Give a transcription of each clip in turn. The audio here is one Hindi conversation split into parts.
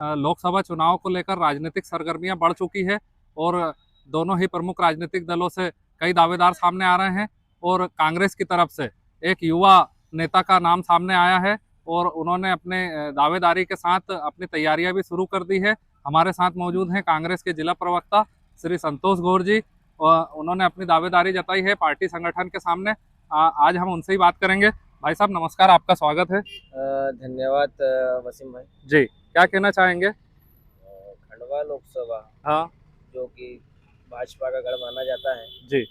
लोकसभा चुनाव को लेकर राजनीतिक सरगर्मियां बढ़ चुकी है और दोनों ही प्रमुख राजनीतिक दलों से कई दावेदार सामने आ रहे हैं और कांग्रेस की तरफ से एक युवा नेता का नाम सामने आया है और उन्होंने अपने दावेदारी के साथ अपनी तैयारियां भी शुरू कर दी है। हमारे साथ मौजूद हैं कांग्रेस के जिला प्रवक्ता श्री संतोष गौर जी और उन्होंने अपनी दावेदारी जताई है पार्टी संगठन के सामने। आज हम उनसे ही बात करेंगे। भाई साहब नमस्कार, आपका स्वागत है। धन्यवाद वसीम भाई। जी, क्या कहना चाहेंगे? खंडवा लोकसभा हाँ जो कि भाजपा का गढ़ माना जाता है, जी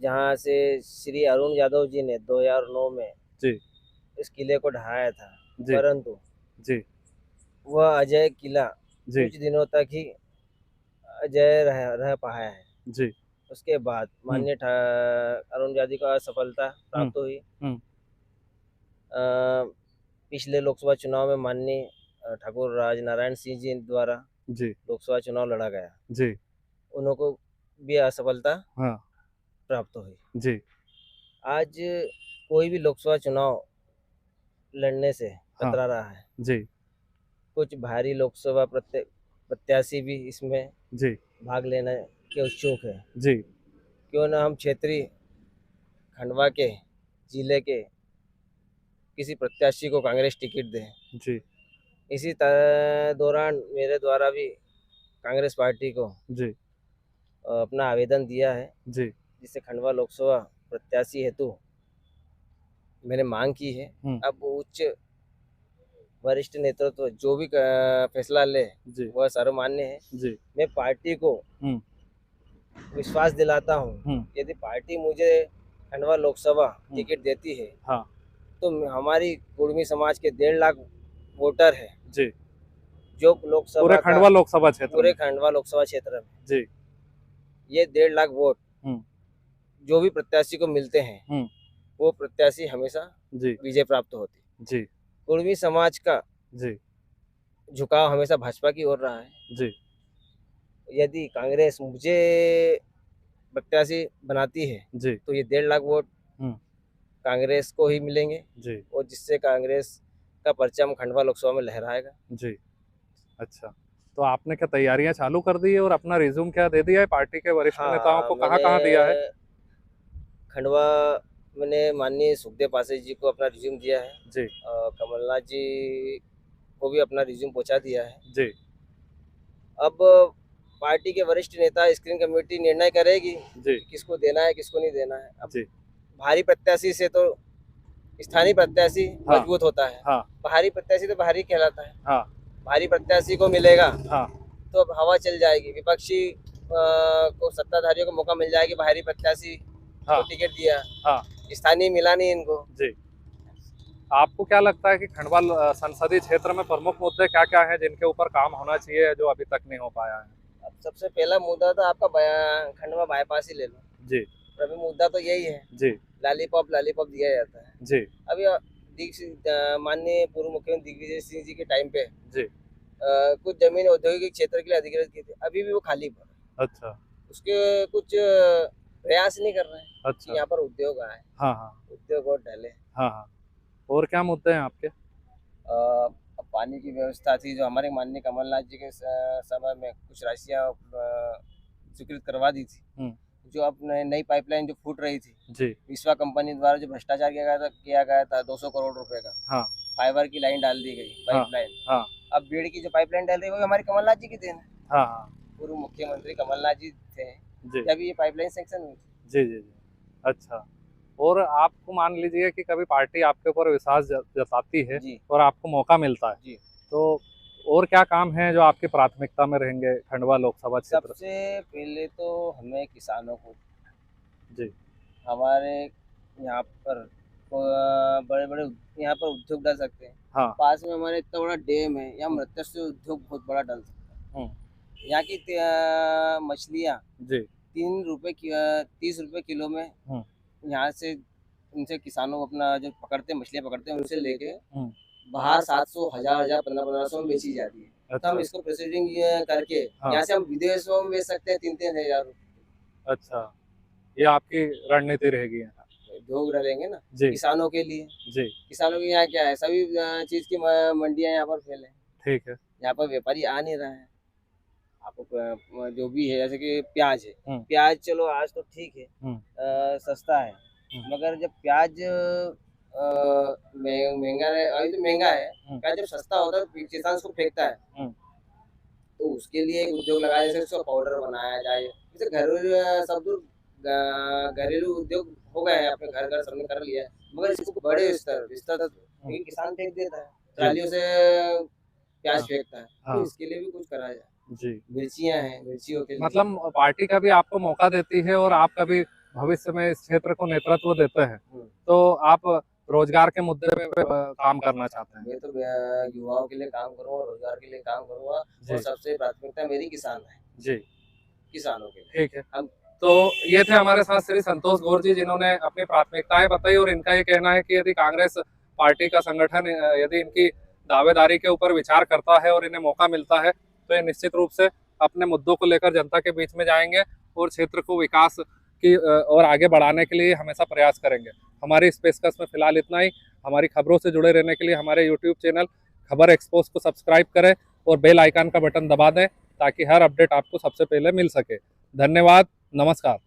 जहां से श्री अरुण यादव जी ने 2009 में जी इस किले को ढहाया था, जी परंतु जी वह अजय किला जी कुछ दिनों तक ही अजय रह पाया है। जी उसके बाद माननीय अरुण यादव को असफलता प्राप्त हुई। हम्म अ, पिछले लोकसभा चुनाव में माननीय ठाकुर राजनारायण सिंह जी द्वारा जी लोकसभा चुनाव लड़ा गया, जी उनको भी असफलता हाँ प्राप्त हुई। जी आज कोई भी लोकसभा चुनाव लड़ने से हाँ कतरा रहा है। जी कुछ भारी लोकसभा प्रत्याशी भी इसमें जी भाग लेने के उत्सुक है। जी क्यों न हम क्षेत्रीय खंडवा के जिले के किसी प्रत्याशी को कांग्रेस टिकट दे। जी इसी दौरान मेरे द्वारा भी कांग्रेस पार्टी को जी अपना आवेदन दिया है, जी जिससे खंडवा लोकसभा प्रत्याशी हेतु मैंने मांग की है। अब उच्च वरिष्ठ नेतृत्व जो भी फैसला ले जी वह सर्वमान्य है। जी मैं पार्टी को विश्वास दिलाता हूँ, यदि पार्टी मुझे खंडवा लोकसभा टिकट देती है हाँ तो हमारी कुर्मी समाज के 1.5 लाख वोटर है जी जो लोकसभा पूरे खंडवा लोकसभा क्षेत्र पूरे में। खंडवा लोकसभा क्षेत्र में जी ये 1.5 लाख वोट जो भी प्रत्याशी को मिलते हैं वो प्रत्याशी हमेशा जी विजय प्राप्त होती। जी कुर्मी समाज का जी झुकाव हमेशा भाजपा की ओर रहा है। जी यदि कांग्रेस मुझे प्रत्याशी बनाती है जी तो ये 1.5 लाख वोट कांग्रेस को ही मिलेंगे जी और जिससे कांग्रेस का परचम खंडवा लोकसभा में लहराएगा। जी अच्छा, तो आपने क्या तैयारियां चालू कर दी है और अपना रिज्यूम क्या दे दिया है पार्टी के वरिष्ठ नेताओं को? कहाँ कहाँ दिया है? खंडवा मैंने माननीय सुखदेव पासे जी को अपना रिज्यूम दिया है जी कमलनाथ जी को भी अपना रिज्यूम पहुंचा दिया है। जी अब पार्टी के वरिष्ठ नेता स्क्रीनिंग कमेटी निर्णय करेगी जी किसको देना है किसको नहीं देना है। अब जी भारी प्रत्याशी से तो स्थानीय प्रत्याशी मजबूत होता है। हाँ बाहरी प्रत्याशी तो बाहरी कहलाता है। हाँ भारी प्रत्याशी को मिलेगा हाँ तो अब हवा चल जाएगी, विपक्षी को सत्ताधारियों को मौका मिल जाएगी। बाहरी प्रत्याशी को टिकट दिया, स्थानीय मिला नहीं इनको। जी आपको क्या लगता है कि खंडवा संसदीय क्षेत्र में प्रमुख मुद्दे क्या क्या हैं जिनके ऊपर काम होना चाहिए जो अभी तक नहीं हो पाया है? अब सबसे पहला मुद्दा तो आपका खंडवा बाईपास ही ले लो। जी अभी मुद्दा तो यही है। जी लॉलीपॉप दिया जाता है। जी अभी माननीय पूर्व मुख्यमंत्री दिग्विजय सिंह जी के टाइम पे जी कुछ जमीन औद्योगिक क्षेत्र के लिए अधिकृत की थी, अभी भी वो खाली पड़ा। अच्छा उसके कुछ प्रयास नहीं कर रहे हैं। अच्छा यहाँ पर उद्योग आए, हाँ हाँ उद्योग और ढले। हाँ हाँ और क्या मुद्दे हैं आपके? पानी की व्यवस्था थी जो हमारे माननीय कमलनाथ जी के समय में कुछ राशियाँ स्वीकृत करवा दी थी। जो अब नई पाइपलाइन जो फूट रही थी जी विश्वा कंपनी द्वारा जो भ्रष्टाचार किया गया था 200 करोड़ रुपए का। हाँ फाइबर की लाइन डाल दी गई पाइपलाइन। हाँ अब बीड़ की जो पाइपलाइन डाल रही है वो हमारे कमलनाथ जी की देन है। हाँ हाँ पूर्व मुख्यमंत्री कमलनाथ जी थे जी जब ये पाइपलाइन सेक्शन हुई थी। जी जी जी अच्छा, और आपको मान लीजिए कि कभी पार्टी आपके ऊपर विश्वास जताती है और आपको मौका मिलता है जी। तो और क्या काम है जो आपकी प्राथमिकता में रहेंगे खंडवा लोकसभा क्षेत्र? सबसे पहले तो हमें किसानों को जी हमारे यहाँ पर बड़े बड़े यहाँ पर उद्योग डाल सकते हैं। हाँ पास में हमारे इतना बड़ा डैम है, यहाँ मत्स्य उद्योग बहुत बड़ा डाल सकता है। यहाँ की मछलियाँ जी 30 रुपए किलो में यहाँ से उनसे किसानों को अपना जो पकड़ते हैं मछलियाँ पकड़ते हैं उनसे लेके बाहर 700 1000 1500 में बेची जाती है। अच्छा। तो हम इसको प्रोसीडिंग करके यहाँ से हम विदेशों में बेच सकते हैं 3-3 हजार। अच्छा, ये आपकी रणनीति रहेगी? उद्योग रहेंगे ना जी किसानों के लिए। जी किसानों के यहाँ क्या है, सभी चीज की मंडियाँ यहाँ पर फैले। ठीक है। यहाँ पर व्यापारी आ नहीं रहा है। आपको जो भी है जैसे कि प्याज है, हम्म। प्याज चलो आज तो ठीक है, सस्ता है, मगर जब प्याज महंगा है, अभी तो महंगा है, प्याज जब सस्ता होता है तो किसान उसको फेंकता है। तो उसके लिए एक उद्योग लगाया, जैसे उसका पाउडर बनाया जाए, जैसे घरेलू सब लोग घरेलू उद्योग हो गए हैं, अपने घर घर सबने कर लिया है, मगर इसको बड़े स्तर तक क्योंकि किसान फेंक देता है, ट्रालियों से प्याज फेंकता है, तो इसके लिए भी कुछ करा जाए। जी, मिर्चियाँ हैं, मिर्चियों के लिए मतलब पार्टी का भी आपको मौका देती है और आप कभी भविष्य में इस क्षेत्र को नेतृत्व देते हैं, तो आप रोजगार के मुद्दे पे काम करना चाहते हैं। मैं तो युवाओं के लिए काम करूँगा, रोजगार के लिए काम करूँगा, और सबसे प्राथमिकता मेरी किसान है जी, किसानों के लिए। ठीक है। तो ये थे हमारे साथ श्री संतोष गौर जी, जिन्होंने अपनी प्राथमिकताएं बताई और इनका ये कहना है कि यदि कांग्रेस पार्टी का संगठन यदि इनकी दावेदारी के ऊपर विचार करता है और इन्हें मौका मिलता है तो ये निश्चित रूप से अपने मुद्दों को लेकर जनता के बीच में जाएंगे और क्षेत्र को विकास की और आगे बढ़ाने के लिए हमेशा प्रयास करेंगे। हमारी इस पेशकश में फिलहाल इतना ही। हमारी खबरों से जुड़े रहने के लिए हमारे यूट्यूब चैनल खबर एक्सपोज को सब्सक्राइब करें और बेल आइकन का बटन दबा दें ताकि हर अपडेट आपको सबसे पहले मिल सके। धन्यवाद, नमस्कार।